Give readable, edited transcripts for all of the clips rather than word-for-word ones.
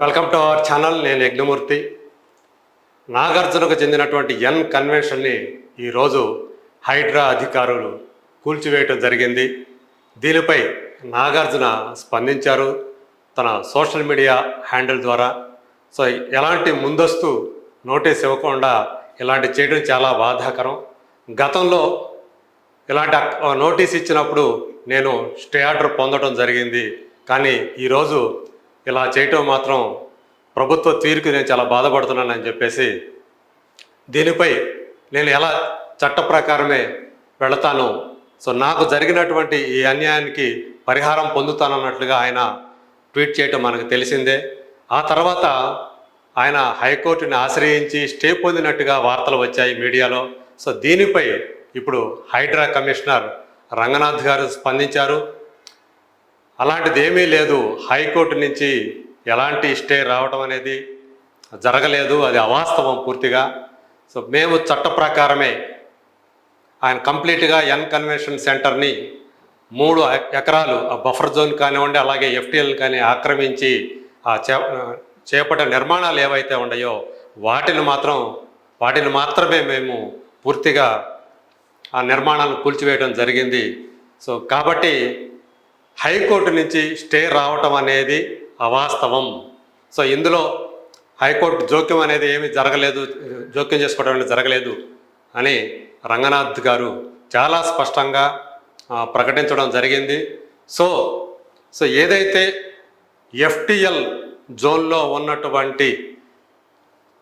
Welcome to our channel. నేను యజ్ఞమూర్తి. నాగార్జునకు చెందినటువంటి ఎన్ కన్వెన్షన్ని ఈరోజు హైడ్రా అధికారులు కూల్చివేయటం జరిగింది. దీనిపై నాగార్జున స్పందించారు తన సోషల్ మీడియా హ్యాండిల్ ద్వారా. సో ఎలాంటి ముందస్తు నోటీస్ ఇవ్వకుండా ఇలాంటి చేయడం చాలా బాధాకరం. గతంలో ఇలాంటి నోటీస్ ఇచ్చినప్పుడు నేను స్టే ఆర్డర్ పొందడం జరిగింది. కానీ ఈరోజు ఇలా చేయటం మాత్రం ప్రభుత్వ తీరుకు నేను చాలా బాధపడుతున్నానని చెప్పేసి దీనిపై నేను ఎలా చట్ట ప్రకారమే వెళతాను, సో నాకు జరిగినటువంటి ఈ అన్యాయానికి పరిహారం పొందుతానన్నట్లుగా ఆయన ట్వీట్ చేయటం మనకు తెలిసిందే. ఆ తర్వాత ఆయన హైకోర్టుని ఆశ్రయించి స్టే పొందినట్టుగా వార్తలు వచ్చాయి మీడియాలో. సో దీనిపై ఇప్పుడు హైడ్రా కమిషనర్ రంగనాథ్ గారు స్పందించారు. అలాంటిది ఏమీ లేదు, హైకోర్టు నుంచి ఎలాంటి స్టే రావడం అనేది జరగలేదు, అది అవాస్తవం పూర్తిగా. సో మేము చట్ట ప్రకారమే ఆయన కంప్లీట్గా ఎన్ కన్వెన్షన్ సెంటర్ని 3 ఎకరాలు బఫర్ జోన్ కానివ్వండి, అలాగే ఎఫ్టీఎల్ కానీ ఆక్రమించి ఆ చేపట్టే నిర్మాణాలు ఏవైతే ఉన్నాయో వాటిని మాత్రమే మేము పూర్తిగా ఆ నిర్మాణాలను కూల్చివేయడం జరిగింది. సో కాబట్టి హైకోర్టు నుంచి స్టే రావటం అనేది అవాస్తవం. సో ఇందులో హైకోర్టు జోక్యం అనేది ఏమీ జరగలేదు, జోక్యం చేసుకోవడం అనేది జరగలేదు అని రంగనాథ్ గారు చాలా స్పష్టంగా ప్రకటించడం జరిగింది. సో ఏదైతే ఎఫ్టీఎల్ జోన్లో ఉన్నటువంటి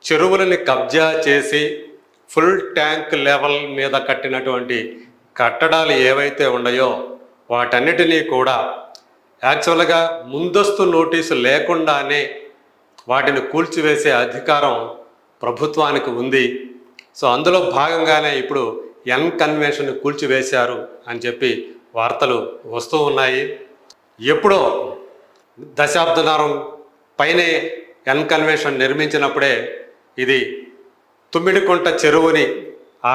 చెరువులని కబ్జా చేసి ఫుల్ ట్యాంక్ లెవెల్ మీద కట్టినటువంటి కట్టడాలు ఏవైతే ఉన్నాయో వాటన్నిటినీ కూడా యాక్చువల్గా ముందస్తు నోటీసు లేకుండానే వాటిని కూల్చివేసే అధికారం ప్రభుత్వానికి ఉంది. సో అందులో భాగంగానే ఇప్పుడు ఎన్ కన్వెన్షన్ కూల్చివేశారు అని చెప్పి వార్తలు వస్తూ ఉన్నాయి. ఎప్పుడో దశాబ్దనారం పైనే ఎన్ కన్వెన్షన్ నిర్మించినప్పుడే ఇది తుమ్మిడికుంట చెరువుని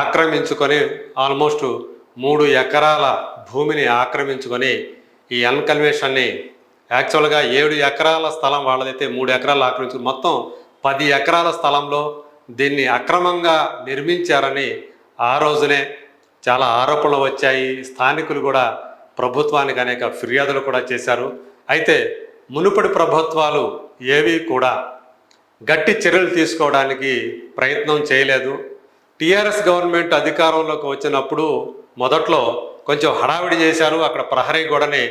ఆక్రమించుకొని ఆల్మోస్ట్ 3 ఎకరాల భూమిని ఆక్రమించుకొని ఈ ఎన్ కన్వెన్షన్ని యాక్చువల్గా 7 ఎకరాల స్థలం వాళ్ళదైతే 3 ఎకరాలు ఆక్రమించుకుని మొత్తం 10 ఎకరాల స్థలంలో దీన్ని అక్రమంగా నిర్మించారని ఆ రోజునే చాలా ఆరోపణలు వచ్చాయి. స్థానికులు కూడా ప్రభుత్వానికి అనేక ఫిర్యాదులు కూడా చేశారు. అయితే మునుపటి ప్రభుత్వాలు ఏవి కూడా గట్టి చర్యలు తీసుకోవడానికి ప్రయత్నం చేయలేదు. టీఆర్ఎస్ గవర్నమెంట్ అధికారంలోకి వచ్చినప్పుడు మొదట్లో కొంచెం హడావిడి చేశారు, అక్కడ ప్రహరీ గోడని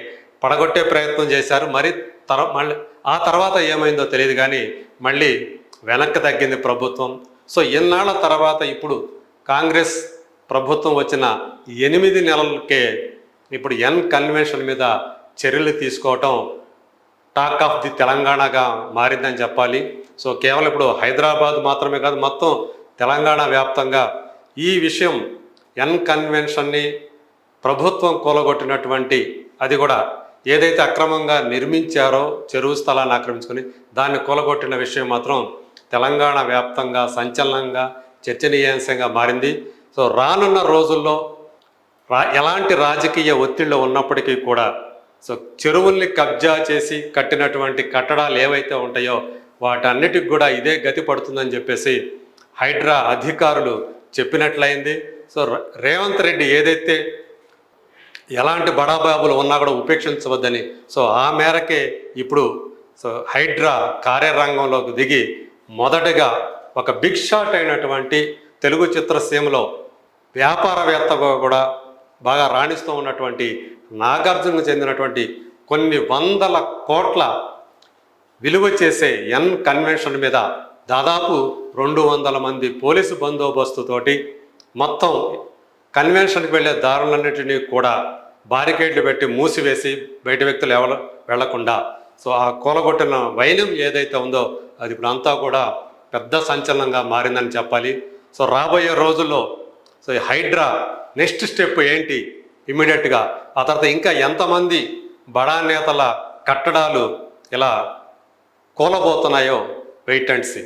పడగొట్టే ప్రయత్నం చేశారు. మళ్ళీ ఆ తర్వాత ఏమైందో తెలియదు, కానీ మళ్ళీ వెనక్కి తగ్గింది ప్రభుత్వం. సో ఎన్నాళ్ళ తర్వాత ఇప్పుడు కాంగ్రెస్ ప్రభుత్వం వచ్చిన 8 నెలలకే ఇప్పుడు ఎన్ కన్వెన్షన్ మీద చర్యలు తీసుకోవటం టాక్ ఆఫ్ ది తెలంగాణగా మారిందని చెప్పాలి. సో కేవలం ఇప్పుడు హైదరాబాద్ మాత్రమే కాదు, మొత్తం తెలంగాణ వ్యాప్తంగా ఈ విషయం ఎన్ కన్వెన్షన్ని ప్రభుత్వం కూలగొట్టినటువంటి, అది కూడా ఏదైతే అక్రమంగా నిర్మించారో చెరువు స్థలాన్ని ఆక్రమించుకొని దాన్ని కూలగొట్టిన విషయం మాత్రం తెలంగాణ వ్యాప్తంగా సంచలనంగా చర్చనీయాంశంగా మారింది. సో రానున్న రోజుల్లో ఎలాంటి రాజకీయ ఒత్తిళ్ళు ఉన్నప్పటికీ కూడా సో చెరువుల్ని కబ్జా చేసి కట్టినటువంటి కట్టడాలు ఏవైతే ఉంటాయో వాటన్నిటికి కూడా ఇదే గతి పడుతుందని చెప్పేసి హైడ్రా అధికారులు చెప్పినట్లయింది. సో రేవంత్ రెడ్డి ఏదైతే ఎలాంటి బడాబాబులు ఉన్నా కూడా ఉపేక్షించవద్దని, సో ఆ మేరకే ఇప్పుడు సో హైడ్రా కార్యరంగంలోకి దిగి మొదటగా ఒక బిగ్ షాట్ అయినటువంటి తెలుగు చిత్రసీమలో వ్యాపారవేత్తగా కూడా బాగా రాణిస్తూ ఉన్నటువంటి నాగార్జునకు చెందినటువంటి కొన్ని వందల కోట్ల విలువ చేసే ఎన్ కన్వెన్షన్ మీద దాదాపు 200 మంది పోలీసు బందోబస్తుతోటి మొత్తం కన్వెన్షన్కి వెళ్ళే దారులన్నింటినీ కూడా బారికేడ్లు పెట్టి మూసివేసి బయట వ్యక్తులు ఎవరు వెళ్లకుండా సో ఆ కూలగొట్టిన వైనం ఏదైతే ఉందో అది ఇప్పుడు అంతా కూడా పెద్ద సంచలనంగా మారిందని చెప్పాలి. సో రాబోయే రోజుల్లో సో హైడ్రా నెక్స్ట్ స్టెప్ ఏంటి, ఇమీడియట్గా ఆ తర్వాత ఇంకా ఎంతమంది బడా నేతల కట్టడాలు ఇలా కూలబోతున్నాయో వెయిట్ అండ్ సీ.